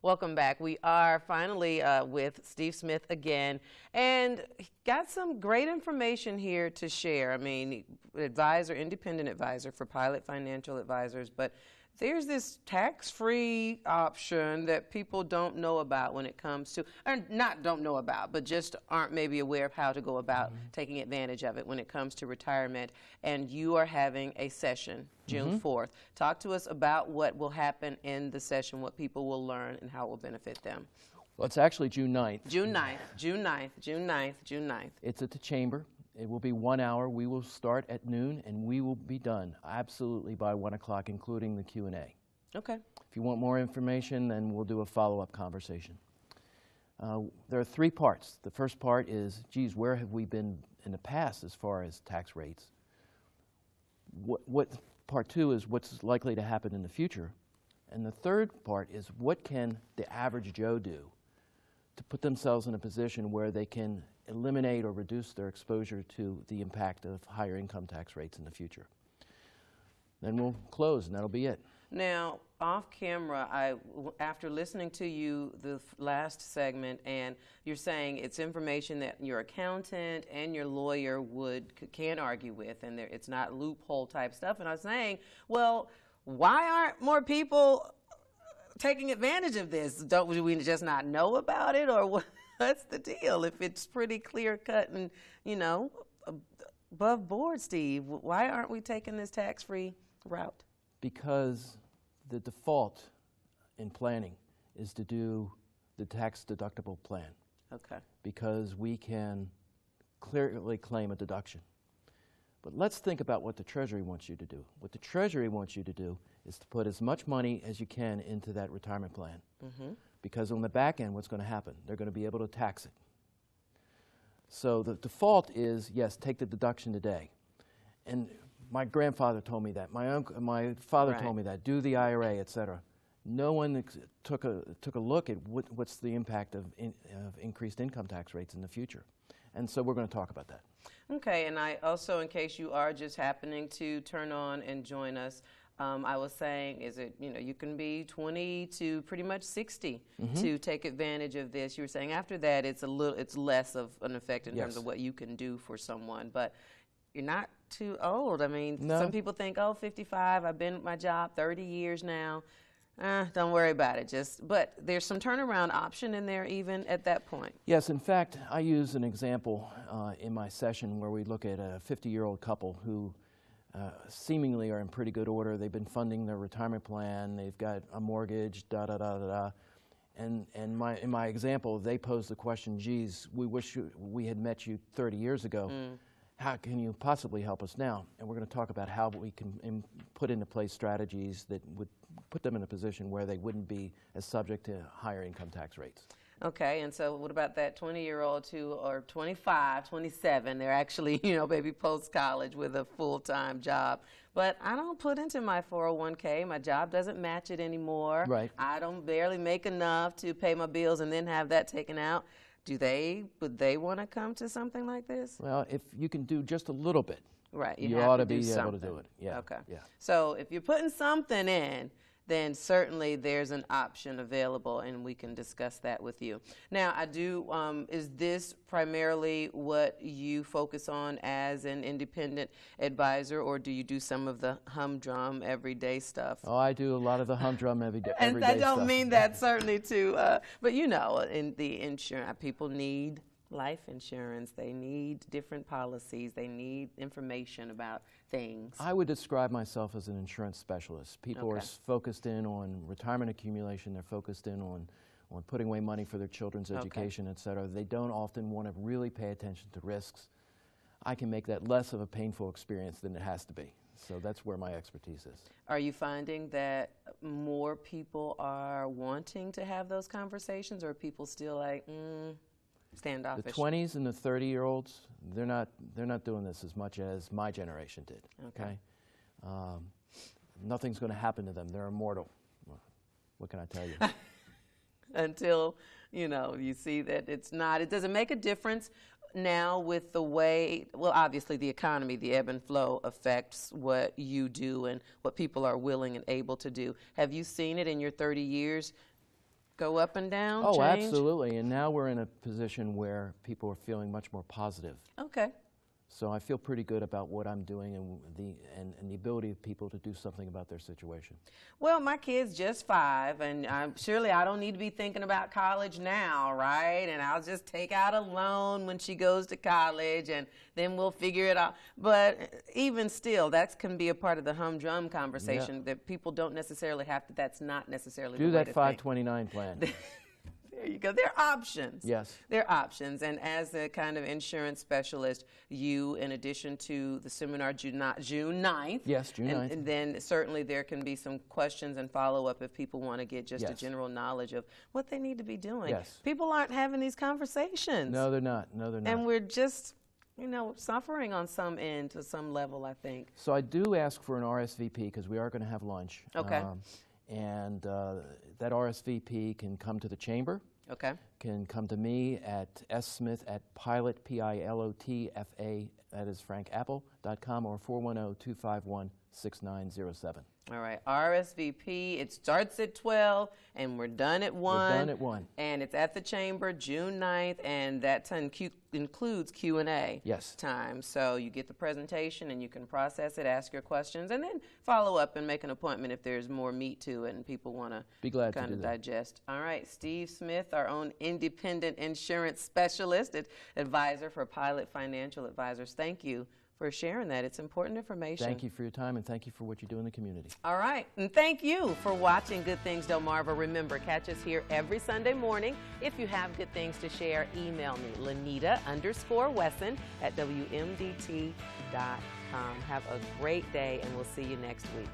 Welcome back. We are finally with Steve Smith again, and got some great information here to share. I mean, independent advisor for Pilot Financial Advisors, but there's this tax-free option that people don't know about when it comes to, or not don't know about, but just aren't maybe aware of how to go about taking advantage of it when it comes to retirement. And you are having a session June 4th. Talk to us about what will happen in the session, what people will learn, and how it will benefit them. Well, it's actually June 9th. June 9th, June 9th, June 9th, June 9th. It's at the Chamber. It will be 1 hour. We will start at noon, and we will be done absolutely by 1 o'clock, including the Q&A. Okay. If you want more information, then we'll do a follow-up conversation. There are 3 parts. The first part is, geez, where have we been in the past as far as tax rates? Part 2 is what's likely to happen in the future. And the third part is, what can the average Joe do to put themselves in a position where they can eliminate or reduce their exposure to the impact of higher income tax rates in the future. Then we'll close, and that'll be it. Now, off camera, after listening to you the last segment, and you're saying it's information that your accountant and your lawyer can argue with, and it's not loophole type stuff. And I was saying, well, why aren't more people taking advantage of this? Do we just not know about it, or what? What's the deal? If it's pretty clear cut and, you know, above board, Steve, why aren't we taking this tax-free route? Because the default in planning is to do the tax-deductible plan. Okay. Because we can clearly claim a deduction. But let's think about what the Treasury wants you to do. What the Treasury wants you to do is to put as much money as you can into that retirement plan. Because on the back end, what's going to happen? They're going to be able to tax it. So the default is, yes, take the deduction today. And my grandfather told me that. My father told me that. Do the IRA, et cetera. No one took a look at what's the impact of increased income tax rates in the future. And so we're going to talk about that. Okay, and I also, in case you are just happening to turn on and join us, I was saying, you can be 20 to pretty much 60 to take advantage of this. You were saying after that, it's less of an effect in terms of what you can do for someone, but you're not too old. I mean, some people think, oh, 55, I've been at my job 30 years now. Don't worry about it. But there's some turnaround option in there even at that point. Yes, in fact, I use an example in my session where we look at a 50-year-old couple who seemingly are in pretty good order. They've been funding their retirement plan. They've got a mortgage, da-da-da-da-da. And in my example, they pose the question, geez, we wish we had met you 30 years ago. How can you possibly help us now? And we're going to talk about how we can put into place strategies that would put them in a position where they wouldn't be as subject to higher income tax rates. Okay, and so what about that 20-year-old or 25, 27? They're actually, maybe post-college with a full-time job. But I don't put into my 401k. My job doesn't match it anymore. Right. I don't barely make enough to pay my bills and then have that taken out. Would they want to come to something like this? Well, if you can do just a little bit, right, you ought to be able to do it. Yeah. Okay. Yeah. So if you're putting something in, then certainly there's an option available, and we can discuss that with you. Now, is this primarily what you focus on as an independent advisor, or do you do some of the humdrum everyday stuff? Oh, I do a lot of the humdrum everyday stuff. And I don't mean that certainly but in the insurance, people need life insurance. They need different policies. They need information about things. I would describe myself as an insurance specialist. People are focused in on retirement accumulation. They're focused in on putting away money for their children's education, et cetera. They don't often want to really pay attention to risks. I can make that less of a painful experience than it has to be. So that's where my expertise is. Are you finding that more people are wanting to have those conversations, or are people still like, standoffish? The 20s and the 30-year-olds, they're not doing this as much as my generation did. Okay. Nothing's going to happen to them. They're immortal. What can I tell you? Until you see that it's not. It doesn't make a difference now with the way. Well, obviously the economy, the ebb and flow affects what you do and what people are willing and able to do. Have you seen it in your 30 years? go up and down? Oh, change? absolutely. And now we're in a position where people are feeling much more positive. Okay. So I feel pretty good about what I'm doing and the ability of people to do something about their situation. Well, my kid's just 5, and surely I don't need to be thinking about college now, right? And I'll just take out a loan when she goes to college, and then we'll figure it out. But even still, that can be a part of the humdrum conversation that people don't necessarily have to. That's not necessarily Do the way that to 529 plan. There you go. There are options. Yes. There are options. And as a kind of insurance specialist, you, in addition to the seminar June 9th. Yes, June 9th. And then certainly there can be some questions and follow-up if people want to get just a general knowledge of what they need to be doing. Yes. People aren't having these conversations. No, they're not. No, they're not. And we're just, you know, suffering on some end to some level, I think. So I do ask for an RSVP because we are going to have lunch. Okay. And that RSVP can come to the chamber. Okay. Can come to me at smith@pilot, P-I-L-O-T-F-A, that is frankapple.com, or 410-251-6907. All right, RSVP, it starts at 12, and we're done at 1. We're done at 1. And it's at the chamber June 9th, and that time includes Q&A time. So you get the presentation, and you can process it, ask your questions, and then follow up and make an appointment if there's more meat to it and people want to kind of digest. All right, Steve Smith, our own independent insurance specialist, advisor for Pilot Financial Advisors. Thank you for sharing that. It's important information. Thank you for your time, and thank you for what you do in the community. All right, and thank you for watching Good Things Delmarva. Remember, catch us here every Sunday morning. If you have good things to share, email me, Lanita_Wesson at WMDT.com. Have a great day, and we'll see you next week.